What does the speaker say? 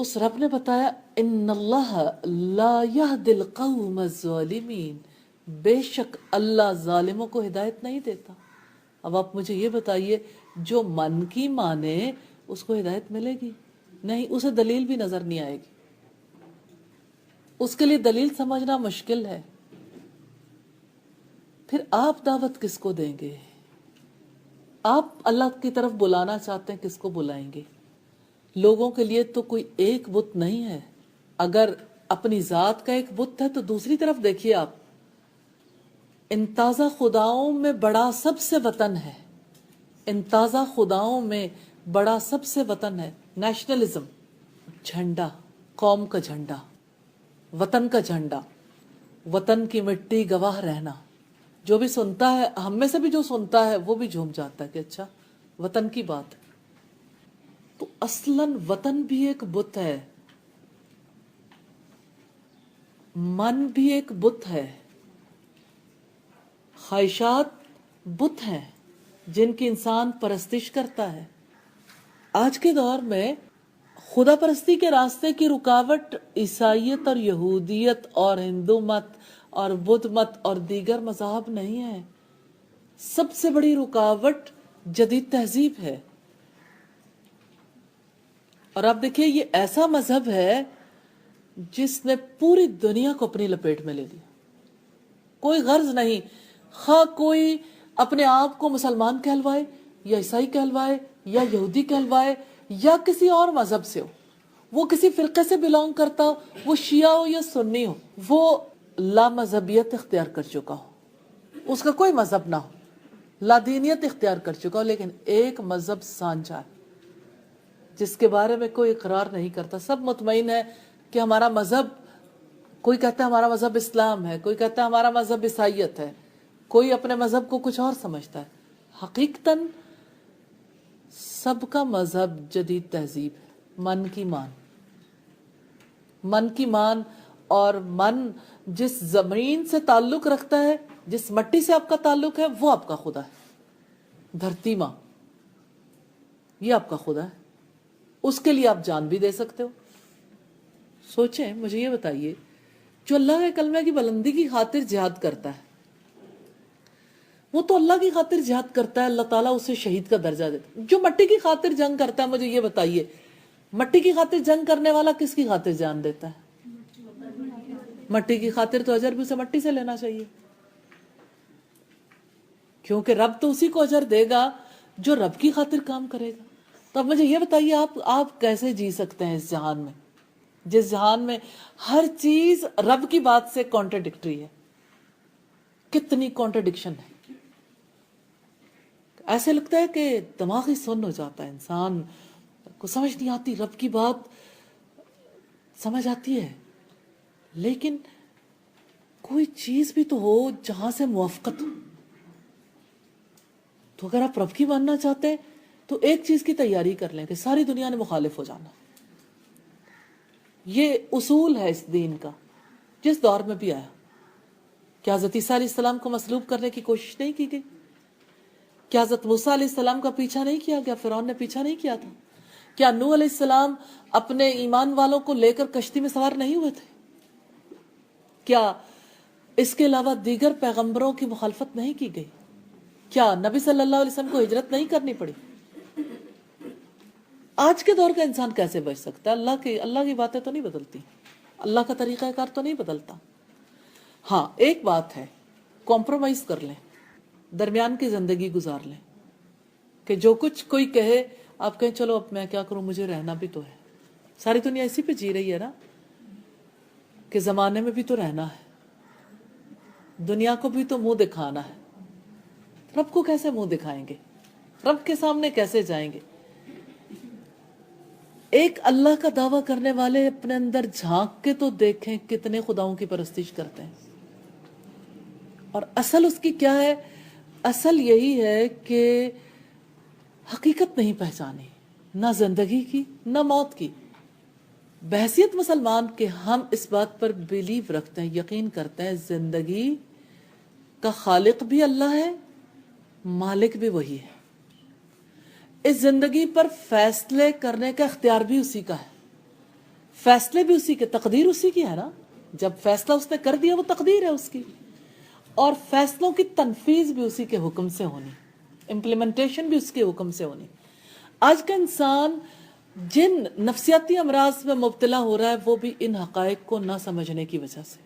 اس رب نے بتایا ان اللہ لا یہدی القوم الظالمین، بے شک اللہ ظالموں کو ہدایت نہیں دیتا۔ اب آپ مجھے یہ بتائیے، جو من کی مانے اس کو ہدایت ملے گی؟ نہیں، اسے دلیل بھی نظر نہیں آئے گی، اس کے لیے دلیل سمجھنا مشکل ہے۔ پھر آپ دعوت کس کو دیں گے؟ آپ اللہ کی طرف بلانا چاہتے ہیں، کس کو بلائیں گے؟ لوگوں کے لیے تو کوئی ایک بت نہیں ہے۔ اگر اپنی ذات کا ایک بت ہے تو دوسری طرف دیکھیے آپ، ان تازہ خداؤں میں بڑا سب سے وطن ہے، ان تازہ خداؤں میں بڑا سب سے وطن ہے نیشنلزم، جھنڈا، قوم کا جھنڈا، وطن کا جھنڈا، وطن کی مٹی گواہ رہنا۔ جو بھی سنتا ہے، ہم میں سے بھی جو سنتا ہے وہ بھی جھوم جاتا ہے کہ اچھا وطن کی بات ہے۔ تو اصلاً وطن بھی ایک بت ہے، من بھی ایک بت ہے، خواہشات بت ہیں جن کی انسان پرستش کرتا ہے۔ آج کے دور میں خدا پرستی کے راستے کی رکاوٹ عیسائیت اور یہودیت اور ہندو مت اور بدھ مت اور دیگر مذاہب نہیں ہے، سب سے بڑی رکاوٹ جدید تہذیب ہے۔ اور آپ دیکھیے، یہ ایسا مذہب ہے جس نے پوری دنیا کو اپنی لپیٹ میں لے لیا۔ کوئی غرض نہیں، خواہ کوئی اپنے آپ کو مسلمان کہلوائے یا عیسائی کہلوائے یا یہودی کہلوائے یا کسی اور مذہب سے ہو، وہ کسی فرقے سے بلونگ کرتا ہو، وہ شیعہ ہو یا سنی ہو، وہ لا مذہبیت اختیار کر چکا ہو، اس کا کوئی مذہب نہ ہو، لا دینیت اختیار کر چکا ہو، لیکن ایک مذہب سانچا ہے جس کے بارے میں کوئی اقرار نہیں کرتا۔ سب مطمئن ہے کہ ہمارا مذہب، کوئی کہتا ہے ہمارا مذہب اسلام ہے، کوئی کہتا ہے ہمارا مذہب عیسائیت ہے، کوئی اپنے مذہب کو کچھ اور سمجھتا ہے۔ حقیقتاً سب کا مذہب جدید تہذیب ہے، من کی مان، من کی مان۔ اور من جس زمین سے تعلق رکھتا ہے، جس مٹی سے آپ کا تعلق ہے، وہ آپ کا خدا ہے۔ دھرتی ماں، یہ آپ کا خدا ہے، اس کے لیے آپ جان بھی دے سکتے ہو۔ سوچیں، مجھے یہ بتائیے، جو اللہ کے کلمے کی بلندی کی خاطر جہاد کرتا ہے، وہ تو اللہ کی خاطر جہاد کرتا ہے، اللہ تعالیٰ اسے شہید کا درجہ دیتا ہے۔ جو مٹی کی خاطر جنگ کرتا ہے، مجھے یہ بتائیے، مٹی کی خاطر جنگ کرنے والا کس کی خاطر جان دیتا ہے؟ مٹی کی خاطر تو اجر بھی اسے مٹی سے لینا چاہیے، کیونکہ رب تو اسی کو اجر دے گا جو رب کی خاطر کام کرے گا۔ تو اب مجھے یہ بتائیے، آپ کیسے جی سکتے ہیں اس جہان میں، جس جہان میں ہر چیز رب کی بات سے کانٹرڈکٹری ہے؟ کتنی کانٹرڈکشن ہے، ایسے لگتا ہے کہ دماغ ہی سن ہو جاتا ہے، انسان کو سمجھ نہیں آتی۔ رب کی بات سمجھ آتی ہے، لیکن کوئی چیز بھی تو ہو جہاں سے موافقت ہو۔ تو اگر آپ رب کی ماننا چاہتے ہیں تو ایک چیز کی تیاری کر لیں کہ ساری دنیا نے مخالف ہو جانا۔ یہ اصول ہے اس دین کا، جس دور میں بھی آیا۔ کیا حضرت عیسیٰ علیہ السلام کو مصلوب کرنے کی کوشش نہیں کی گئی؟ کیا حضرت موسیٰ علیہ السلام کا پیچھا نہیں کیا گیا؟ فرعون نے پیچھا نہیں کیا تھا؟ کیا نوح علیہ السلام اپنے ایمان والوں کو لے کر کشتی میں سوار نہیں ہوئے تھے؟ کیا اس کے علاوہ دیگر پیغمبروں کی مخالفت نہیں کی گئی؟ کیا نبی صلی اللہ علیہ وسلم کو ہجرت نہیں کرنی پڑی؟ آج کے دور کا انسان کیسے بچ سکتا ہے؟ اللہ کی باتیں تو نہیں بدلتی، اللہ کا طریقہ کار تو نہیں بدلتا۔ ہاں، ایک بات ہے، کمپرومائز کر لیں، درمیان کی زندگی گزار لیں، کہ جو کچھ کوئی کہے آپ کہیں چلو اب میں کیا کروں، مجھے رہنا بھی تو ہے۔ ساری دنیا اسی پہ جی رہی ہے نا، کہ زمانے میں بھی تو رہنا ہے، دنیا کو بھی تو منہ دکھانا ہے۔ رب کو کیسے منہ دکھائیں گے؟ رب کے سامنے کیسے جائیں گے؟ ایک اللہ کا دعویٰ کرنے والے اپنے اندر جھانک کے تو دیکھیں کتنے خداؤں کی پرستش کرتے ہیں۔ اور اصل اس کی کیا ہے؟ اصل یہی ہے کہ حقیقت نہیں پہچانی، نہ زندگی کی نہ موت کی۔ بحیثیت مسلمان کے ہم اس بات پر بیلیو رکھتے ہیں، یقین کرتے ہیں زندگی کا خالق بھی اللہ ہے، مالک بھی وہی ہے۔ اس زندگی پر فیصلے کرنے کا اختیار بھی اسی کا ہے۔ فیصلے بھی اسی کے، تقدیر اسی کی ہے نا، جب فیصلہ اس نے کر دیا وہ تقدیر ہے اس کی، اور فیصلوں کی تنفیذ بھی اسی کے حکم سے ہونی، امپلیمنٹیشن بھی اس کے حکم سے ہونی۔ آج کا انسان جن نفسیاتی امراض میں مبتلا ہو رہا ہے وہ بھی ان حقائق کو نہ سمجھنے کی وجہ سے۔